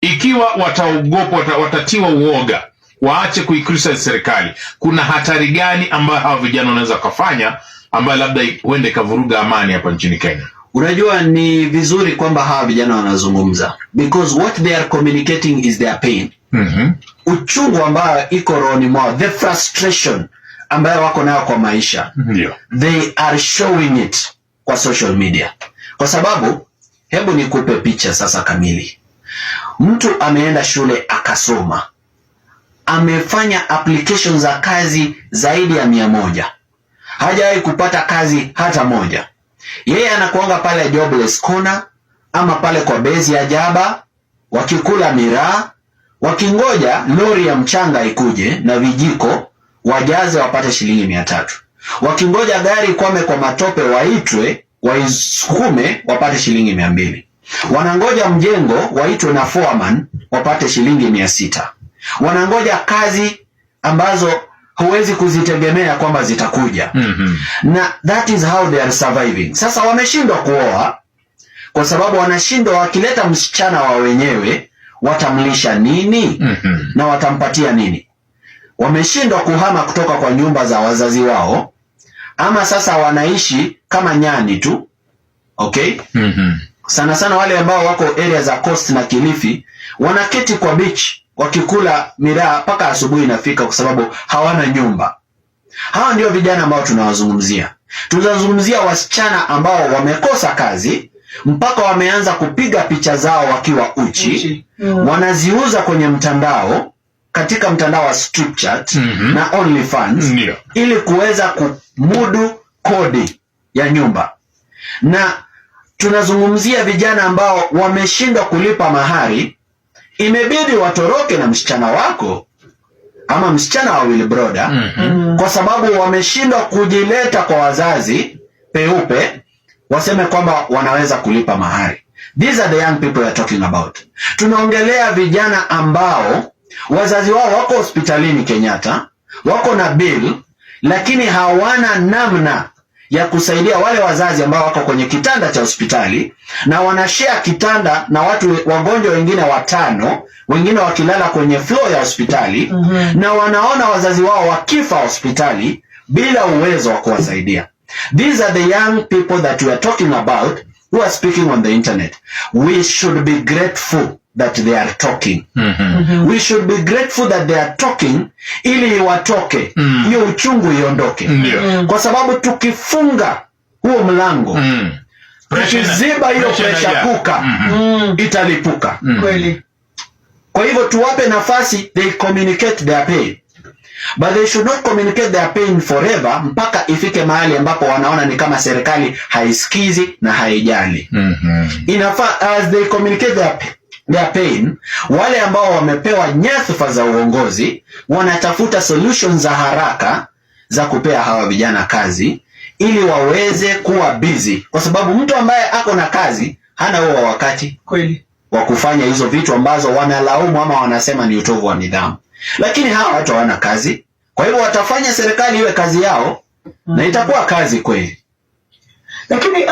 Ikiwa wataogopa, watatiwa uoga, waache kuikrisha serikali, kuna hatari gani ambayo hawa vijana wanaweza kufanya ambayo labda huende ikavuruga amani hapa nchini Kenya? Unajua, ni vizuri kwamba hawa vijana wanazungumza, because what they are communicating is their pain. Uchungu ambayo iko rohoni mwao, the frustration ambayo wako nayo kwa maisha. They are showing it kwa social media. Kwa sababu, hebu nikupe picha sasa kamili. Mtu ameenda shule akasoma, amefanya application za kazi zaidi ya 100, hajawahi kupata kazi hata moja. Yeye anakuanga pale jobless corner ama pale kwa bezi ya jaba, wakikula miraa, wakingoja lori ya mchanga ikuje na vijiko wajaze wapate shilingi 300. Wakingoja gari kwame kwa matope waitwe waisukume wapate shilingi 200. Wanangoja mjengo waitwe na foreman wapate shilingi 600. Wanangoja kazi ambazo huwezi kuzitegemea kwamba zitakuja. Na that is how they are surviving. Sasa wameshindwa kuoa kwa sababu wanashindwa, wakileta msichana wa wenyewe watamlisha nini? Na watampatia nini? Wameshindwa kuhama kutoka kwa nyumba za wazazi wao, ama sasa wanaishi kama nyani tu. Okay? Sana sana wale ambao wako area za Coast na Kilifi wanaketi kwa beach wakikula miraa mpaka asubuhi inafika kwa sababu hawana nyumba. Hawa ndio vijana ambao tunawazungumzia. Tunazungumzia wasichana ambao wamekosa kazi mpaka wameanza kupiga picha zao wakiwa uchi. Wanaziuza kwenye mtandao, katika mtandao wa Snapchat na OnlyFans ili kuweza kumudu kodi ya nyumba. Na tunazungumzia vijana ambao wameshindwa kulipa mahari, imebidi watoroke na msichana wako ama msichana wa Will Brother kwa sababu wameshindwa kujileta kwa wazazi peupe waseme kwamba wanaweza kulipa mahari. These are the young people we are talking about. Tunaongelea vijana ambao wazazi wao wako hospitalini Kenyatta, wako na bill, lakini hawana namna ya kusaidia wale wazazi ambao wako kwenye kitanda cha hospitali, na wanashare kitanda na watu wagonjwa wengine 5, wengine wakilala kwenye floor ya hospitali, na wanaona wazazi wao wakifa hospitali bila uwezo wa kuwasaidia. These are the young people that we are talking about who are speaking on the internet. We should be grateful that they are talking. We should be grateful that they are talking ili watoke, hiyo uchungu iondoke. Kwa sababu tukifunga huo mlango, tukiziba hiyo pressure kuka, italipuka. Kweli. Kwa hivyo tuwape nafasi, they communicate their pain. But they should not communicate their pain forever mpaka ifike mahali ambapo wanaona ni kama serikali haisikizi na haijali. Inafaa as they communicate their pain, wale ambao wamepewa nyadhifa za uongozi wanatafuta solutions za haraka za kupea hawa vijana kazi ili waweze kuwa busy, kwa sababu mtu ambaye ako na kazi hana huo wakati kweli wa kufanya hizo vitu ambazo wanalaumu ama wanasema ni utovu wa nidhamu. Lakini hawa watu hawana kazi, kwa hivyo watafanya serikali iwe kazi yao na itakuwa kazi kweli. Lakini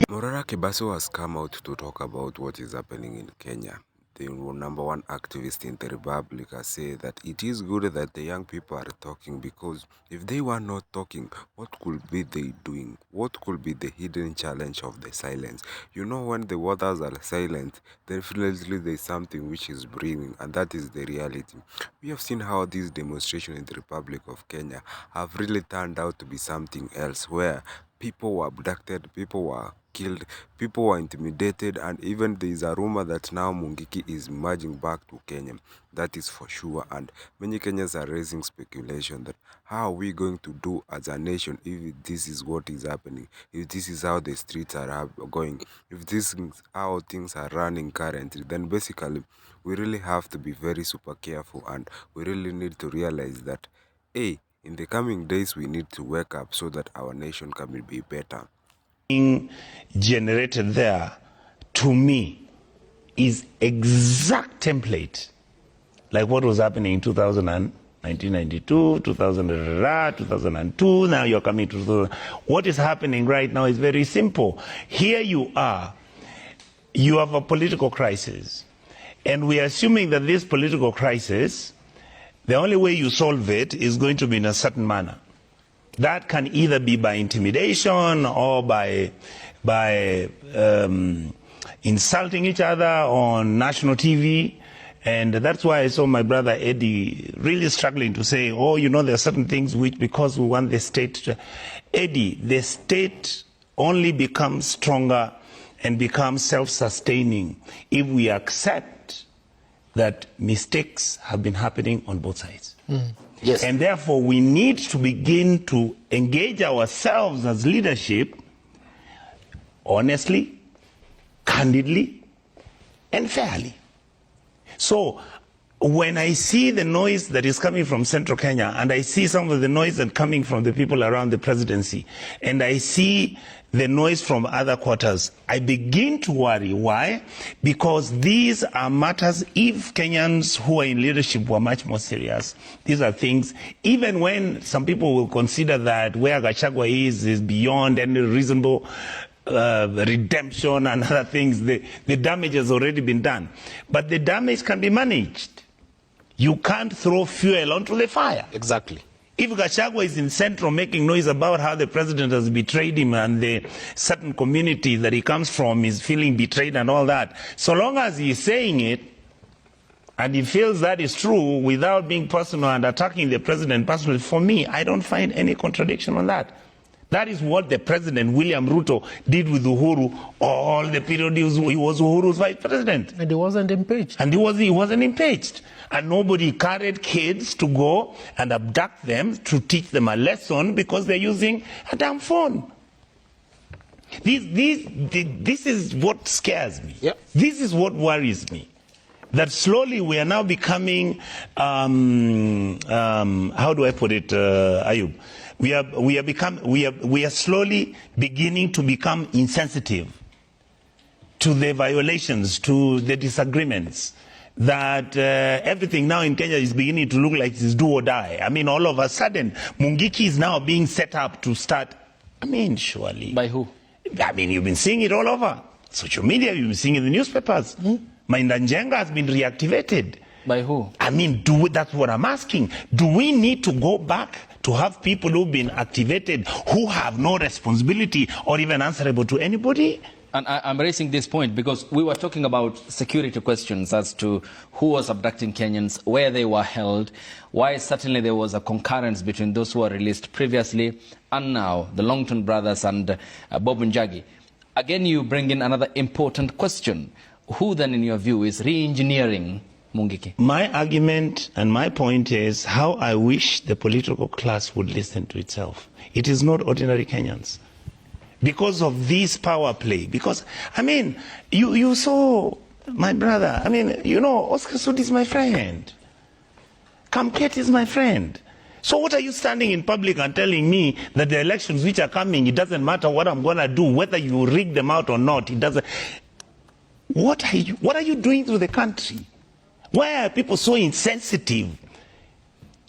Morara Kebaso has come out to talk about what is happening in Kenya. The #1 activist in the Republic has said that it is good that the young people are talking, because if they were not talking, what could be they doing? What could be the hidden challenge of the silence? You know, when the waters are silent, definitely there is something which is breathing, and that is the reality. We have seen how this demonstration in the Republic of Kenya have really turned out to be something else, where people were abducted, people were killed, people were intimidated, and even there is a rumor that now Mungiki is merging back to Kenya. That is for sure, and many Kenyans are raising speculation that how are we going to do as a nation if this is what is happening, if this is how the streets are going, if this is how things are running currently. Then basically we really have to be very super careful, and we really need to realize that, hey, in the coming days we need to wake up so that our nation can be better. Generated there, to me, is exact template like what was happening in 1992, 2002. Now you're coming to 2000. What is happening right now is very simple. Here you are, you have a political crisis. And we are assuming that this political crisis, the only way you solve it is going to be in a certain manner. That can either be by intimidation or by insulting each other on national TV. And that's why I saw my brother Eddie really struggling to say, oh, you know, there are certain things which, because we want the state to... Eddie, the state only becomes stronger and becomes self-sustaining if we accept that mistakes have been happening on both sides. Yes. And therefore, we need to begin to engage ourselves as leadership honestly, candidly, and fairly. So when I see the noise that is coming from central Kenya, and I see some of the noise that coming from the people around the presidency, and I see the noise from other quarters, I begin to worry. Why? Because these are matters, if Kenyans who are in leadership were much more serious, these are things, even when some people will consider that where Gachagua is beyond any reasonable redemption and other things, the damage has already been done. But the damage can be managed. You can't throw fuel onto the fire. Exactly. If Gachagua is in Central making noise about how the president has betrayed him and the certain community that he comes from is feeling betrayed and all that, so long as he is saying it and he feels that is true without being personal and attacking the president personally, for me, I don't find any contradiction on that. That is what the president, William Ruto, did with Uhuru all the period he was Uhuru's vice president. And he wasn't impeached. And he wasn't impeached. And nobody carried kids to go and abduct them to teach them a lesson because they're using a damn phone. This is what scares me. Yep. This is what worries me. That slowly we are now becoming, how do I put it, Ayub? We are slowly beginning to become insensitive to the violations, to the disagreements, that everything now in Kenya is beginning to look like it's do or die. I mean, all of a sudden, Mungiki is now being set up to start. I mean, surely. By who? I mean, you've been seeing it all over. Social media, you've been seeing it in the newspapers. Mainda Njenga has been reactivated. By who? I mean, that's what I'm asking. Do we need to go back to have people who've been activated who have no responsibility or even answerable to anybody? And I'm raising this point because we were talking about security questions as to who was abducting Kenyans, where they were held, why certainly there was a concurrence between those who were released previously and now, the Longton brothers and Bob Njagi. Again, you bring in another important question. Who then, in your view, is re-engineering Mungiki? My argument and my point is how I wish the political class would listen to itself. It is not ordinary Kenyans. Because of this power play. Because, I mean, you saw my brother. I mean, you know, Oscar Sudi is my friend. Kamket is my friend. So what are you standing in public and telling me that the elections which are coming, it doesn't matter what I'm going to do, whether you rig them out or not, it doesn't. What are you doing to the country? Why are people so insensitive?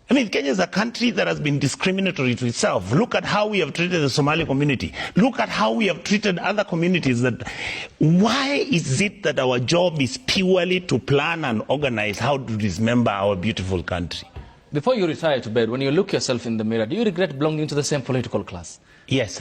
I mean, Kenya is a country that has been discriminatory to itself. Look at how we have treated the Somali community. Look at how we have treated other communities. Why is it that our job is purely to plan and organize how to dismember our beautiful country? Before you retire to bed, when you look yourself in the mirror, do you regret belonging to the same political class? Yes.